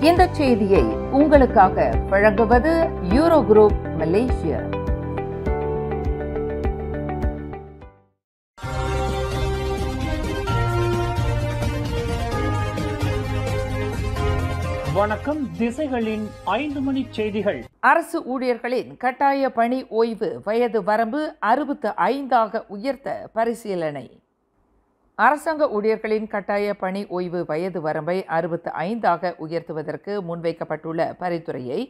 இந்த செய்தியை உங்களுக்காக வழங்குவது யூரோ குரூப் மலேசியா. வணக்கம். திசைகளின் 5 மணி செய்திகள். அரசு ஊழியர்களின் கட்டாய பணி ஓய்வு வயது வரம்பு 65 உயர்த்த பரிசீலனை. அரசாங்க ஊழியர்களின் கட்டாய பணி ஓய்வு வயது வரம்பை 65 உயர்த்துவதற்கு முன்வைக்கப்பட்டுள்ள பரிந்துரையை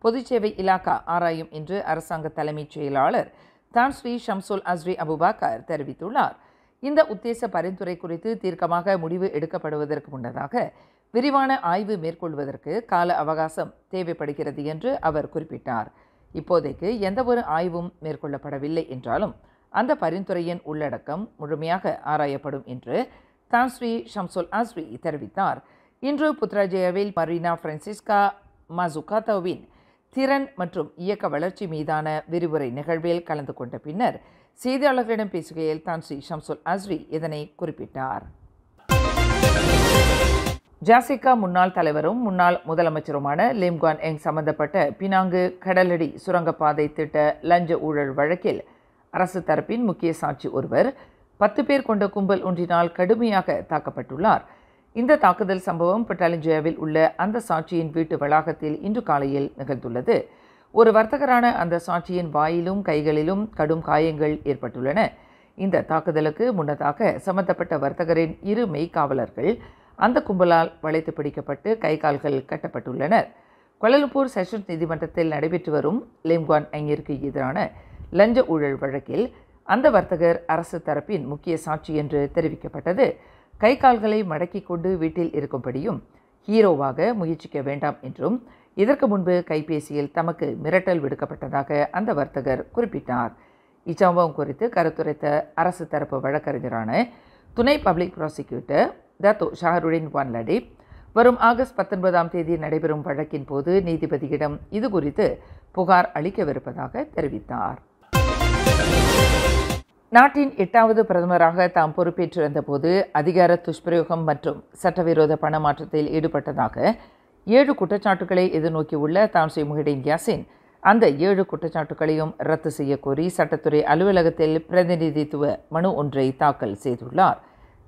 பொதுச்சேவை இலாகா ஆராயும் என்று அரசாங்க தலைமைச் செயலாளர் தான் ஸ்ரீ ஷம்சுல் அஸ்ரி அபுபக்கர் தெரிவித்துள்ளார். இந்த உத்தேச பரிந்துரை குறித்து தீர்க்கமாக முடிவு எடுக்கப்படுவதற்கு முன்னதாக விரிவான ஆய்வு மேற்கொள்வதற்கு கால அவகாசம் தேவைப்படுகிறது என்று அவர் குறிப்பிட்டார். இப்போதைக்கு எந்தவொரு ஆய்வும் மேற்கொள்ளப்படவில்லை என்றாலும் அந்த பரிந்துரையின் உள்ளடக்கம் முழுமையாக ஆராயப்படும் என்று தான் ஸ்ரீ ஷம்சுல் அஸ்ரி தெரிவித்தார். இன்று புத்ராஜயாவில் மரீனா பிரான்சிஸ்கா மசுகாத்தோவின் திறன் மற்றும் இயக்க வளர்ச்சி மீதான விரிவுரை நிகழ்வில் கலந்து கொண்ட பின்னர் செய்தியாளர்களிடம் பேசுகையில் தான் ஸ்ரீ ஷம்சுல் அஸ்ரி இதனை குறிப்பிட்டார். ஜாசிகா முன்னாள் தலைவரும் முன்னாள் முதலமைச்சருமான லிம் குவான் எங் சம்பந்தப்பட்ட பினாங்கு கடலடி சுரங்கப்பாதை திட்ட லஞ்ச ஊழல் வழக்கில் அரசு தரப்பின் முக்கிய சாட்சி ஒருவர் 10 பேர் கொண்ட கும்பல் ஒன்றினால் கடுமையாக தாக்கப்பட்டுள்ளார். இந்த தாக்குதல் சம்பவம் பட்டாலிஞ்சயாவில் உள்ள அந்த சாட்சியின் வீட்டு வளாகத்தில் இன்று காலையில் நிகழ்ந்துள்ளது. ஒரு வர்த்தகரான அந்த சாட்சியின் வாயிலும் கைகளிலும் கடும் காயங்கள் ஏற்பட்டுள்ளன. இந்த தாக்குதலுக்கு முன்னதாக சம்பந்தப்பட்ட வர்த்தகரின் 2 மெய்காவலர்கள் அந்த கும்பலால் வளைத்து பிடிக்கப்பட்டு கை கால்கள் கட்டப்பட்டுள்ளனர். கோலாலம்பூர் செஷன்ஸ் நீதிமன்றத்தில் நடைபெற்று வரும் லிம் குவான் எங்கிற்கு எதிரான லஞ்ச ஊழல் வழக்கில் அந்த வர்த்தகர் அரசு தரப்பின் முக்கிய சாட்சி என்று தெரிவிக்கப்பட்டது. கை கால்களை மடக்கி கொண்டு வீட்டில் இருக்கும்படியும் ஹீரோவாக முயற்சிக்க வேண்டாம் என்றும் இதற்கு முன்பு கைபேசியில் தமக்கு மிரட்டல் விடுக்கப்பட்டதாக அந்த வர்த்தகர் குறிப்பிட்டார். இச்சம்பவம் குறித்து கருத்துரைத்த அரசு தரப்பு வழக்கறிஞரான துணை பப்ளிக் ப்ராசிக்யூட்டர் டத்தோ ஷஹருடின் வான்லடி வரும் ஆகஸ்ட் 19ஆம் தேதி நடைபெறும் வழக்கின் போது நீதிபதியிடம் இது குறித்து புகார் அளிக்கவிருப்பதாக தெரிவித்தார். நாட்டின் 8வது பிரதமராக தாம் பொறுப்பேற்றிருந்த போது அதிகார துஷ்பிரயோகம் மற்றும் சட்டவிரோத பணமாற்றத்தில் ஈடுபட்டதாக 7 குற்றச்சாட்டுகளை எதிர்நோக்கியுள்ள தான் ஸ்ரீ முஹிடின் யாசின் அந்த 7 குற்றச்சாட்டுகளையும் ரத்து செய்யக்கோரி சட்டத்துறை அலுவலகத்தில் பிரதிநிதித்துவ மனு ஒன்றை தாக்கல் செய்துள்ளார்.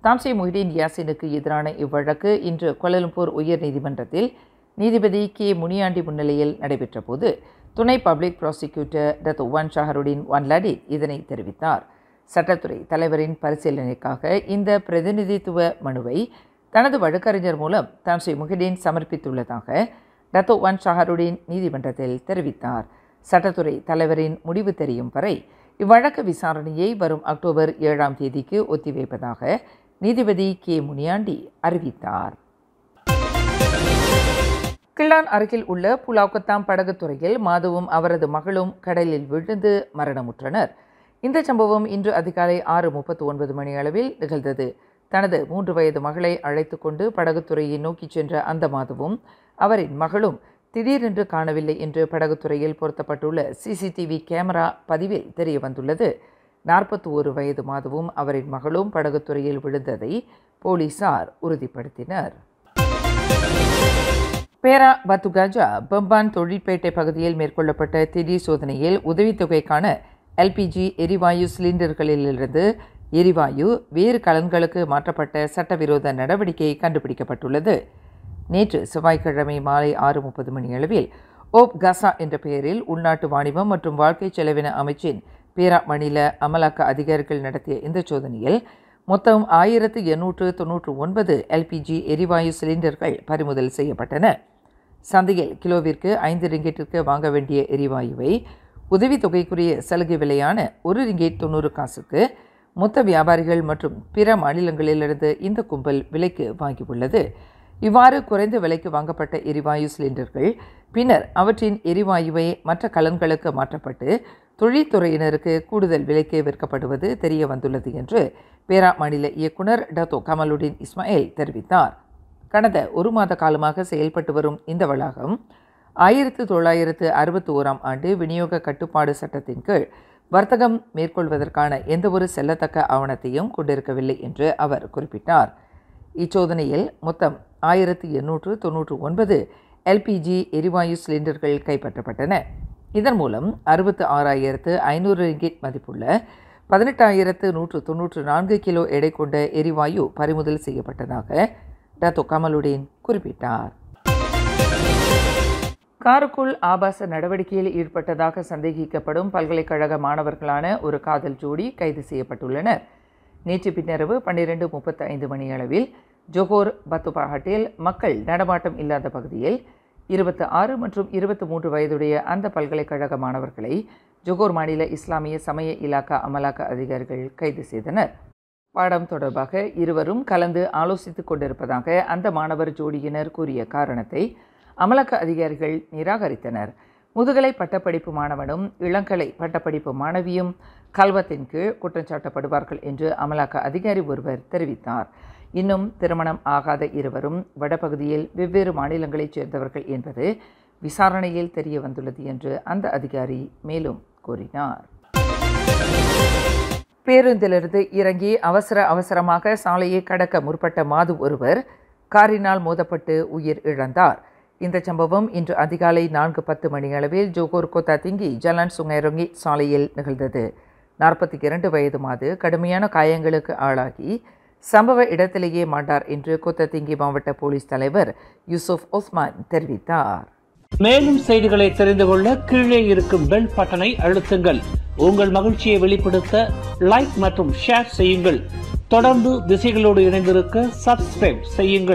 தான் ஸ்ரீ முஹிடின் யாசினுக்கு எதிரான இவ்வழக்கு இன்று கோலாலம்பூர் உயர் நீதிமன்றத்தில் நீதிபதி கே முனியாண்டி முன்னிலையில் நடைபெற்ற போது துணை பப்ளிக் ப்ராசிக்யூட்டர் டத்தோ வான் ஷஹருடின் வான்லாடி இதனை தெரிவித்தார். சட்டத்துறை தலைவரின் பரிசீலனைக்காக இந்த பிரதிநிதித்துவ மனுவை தனது வழக்கறிஞர் மூலம் தான் ஸ்ரீ முஹிடின் சமர்ப்பித்துள்ளதாக டத்தோ வான் ஷஹருடின் நீதிமன்றத்தில் தெரிவித்தார். சட்டத்துறை தலைவரின் முடிவு தெரியும் வரை இவ்வழக்கு விசாரணையை வரும் அக்டோபர் 7ஆம் தேதிக்கு ஒத்திவைப்பதாக நீதிபதி கே முனியாண்டி அறிவித்தார். கிள்ளான் அருகில் உள்ள புலாக்கத்தாம் படகுத்துறையில் மாதுவும் அவரது மகளும் கடலில் விழுந்து மரணமுற்றனர். இந்த சம்பவம் இன்று அதிகாலை 6:39 மணி அளவில் நிகழ்ந்தது. தனது 3 வயது மகளை அழைத்து கொண்டு படகுத்துறையை நோக்கி சென்ற அந்த மாதுவும் அவரின் மகளும் திடீரென்று காணவில்லை என்று படகுத்துறையில் பொருத்தப்பட்டுள்ள சிசிடிவி கேமரா பதிவில் தெரிய வந்துள்ளது. 41 வயது மாதுவும் அவரின் மகளும் படகுத்துறையில் விழுந்ததை போலீசார் உறுதிப்படுத்தினர். பேரா பத்துகாஜா பம்பான் தொழிற்பேட்டை பகுதியில் மேற்கொள்ளப்பட்ட திடீர் சோதனையில் உதவித்தொகைக்கான எல்பிஜி எரிவாயு சிலிண்டர்களிலிருந்து எரிவாயு வேறு கலன்களுக்கு மாற்றப்பட்ட சட்டவிரோத நடவடிக்கை கண்டுபிடிக்கப்பட்டுள்ளது. நேற்று செவ்வாய்க்கிழமை மாலை 6:30 மணி அளவில் ஓப் கசா என்ற பெயரில் உள்நாட்டு வாணிபம் மற்றும் வாழ்க்கை செலவின அமைச்சின் பேரா மாநில அமலாக்க அதிகாரிகள் நடத்திய இந்த சோதனையில் மொத்தம் 1899 எல்பிஜி எரிவாயு சிலிண்டர்கள் பறிமுதல் செய்யப்பட்டன. சந்தையில் கிலோவிற்கு 5 ரிங்கெட்டிற்கு வாங்க வேண்டிய எரிவாயுவை உதவித்தொகைக்குரிய சலுகை விலையான 1 ரிங்கெட் 90 காசுக்கு மொத்த வியாபாரிகள் மற்றும் பிற மாநிலங்களிலிருந்து இந்த கும்பல் விலைக்கு வாங்கியுள்ளது. இவ்வாறு குறைந்த விலைக்கு வாங்கப்பட்ட எரிவாயு சிலிண்டர்கள் பின்னர் அவற்றின் எரிவாயுவை மற்ற கலன்களுக்கு மாற்றப்பட்டு தொழில்துறையினருக்கு கூடுதல் விலைக்கு விற்கப்படுவது தெரிய வந்துள்ளது என்று பேரா மாநில இயக்குனர் டத்தோ கமலுடின் இஸ்மாயில் தெரிவித்தார். கடந்த 1 மாத காலமாக செயல்பட்டு வரும் இந்த வளாகம் 1961ஆம் ஆண்டு விநியோக கட்டுப்பாடு சட்டத்தின் கீழ் வர்த்தகம் மேற்கொள்வதற்கான எந்தவொரு செல்லத்தக்க ஆவணத்தையும் கொண்டிருக்கவில்லை என்று அவர் குறிப்பிட்டார். இச்சோதனையில் மொத்தம் 1899 எல்பிஜி எரிவாயு சிலிண்டர்கள் கைப்பற்றப்பட்டன. இதன் மூலம் 66,500 ரிங்கிட் மதிப்புள்ள 18,194 கிலோ எடை கொண்ட எரிவாயு பறிமுதல் செய்யப்பட்டதாக டத்தோ கமலுடீன் குறிப்பிட்டார். காருக்குள் ஆபாச நடவடிக்கையில் ஈடுபட்டதாக சந்தேகிக்கப்படும் பல்கலைக்கழக மாணவர்களான ஒரு காதல் ஜோடி கைது செய்யப்பட்டுள்ளனர். நேற்று பின்னரவு 12:35 மணியளவில் ஜொஹோர் பத்துபாஹட்டில் மக்கள் நடமாட்டம் இல்லாத பகுதியில் 26 மற்றும் 23 வயதுடைய அந்த பல்கலைக்கழக மாணவர்களை ஜொஹோர் மாநில இஸ்லாமிய சமய இலாக்கா அமலாக்க அதிகாரிகள் கைது செய்தனர். பாடம் தொடர்பாக இருவரும் கலந்து ஆலோசித்துக் கொண்டிருப்பதாக அந்த மாணவர் ஜோடியினர் கூறிய காரணத்தை அமலாக்க அதிகாரிகள் நிராகரித்தனர். முதுகலை பட்டப்படிப்பு மாணவனும் இளங்கலை பட்டப்படிப்பு மாணவியும் கல்வத்தின் கீழ் குற்றஞ்சாட்டப்படுவார்கள் என்று அமலாக்க அதிகாரி ஒருவர் தெரிவித்தார். இன்னும் திருமணம் ஆகாத இருவரும் வடபகுதியில் வெவ்வேறு மாநிலங்களைச் சேர்ந்தவர்கள் என்பது விசாரணையில் தெரிய வந்துள்ளது என்று அந்த அதிகாரி மேலும் கூறினார். பேருந்திலிருந்து இறங்கி அவசரமாக சாலையை கடக்க முற்பட்ட மாது ஒருவர் காரினால் மோதப்பட்டு உயிர் இழந்தார். இந்த சம்பவம் இன்று அதிகாலை 4:10 மணியளவில் ஜோகோர் கோத்தாதிங்கி ஜலான் சுங்கைரொங்கி சாலையில் நிகழ்ந்தது. 42 வயது மாது கடுமையான காயங்களுக்கு ஆளாகி சம்பவ இடத்திலேயே மாண்டார் என்று கோத்தாதிங்கி மாவட்ட போலீஸ் தலைவர் யூசுப் ஒஸ்மான் தெரிவித்தார். மேலும் செய்திகளை தெரிந்து கொள்ள கீழே இருக்கும் பெல் பட்டனை அழுத்துங்கள். உங்கள் மகிழ்ச்சியை வெளிப்படுத்த லைக் மற்றும் ஷேர் செய்யுங்கள். தொடர்ந்து திசைகளோடு இணைந்திருக்க சப்ஸ்கிரைப் செய்யுங்கள்.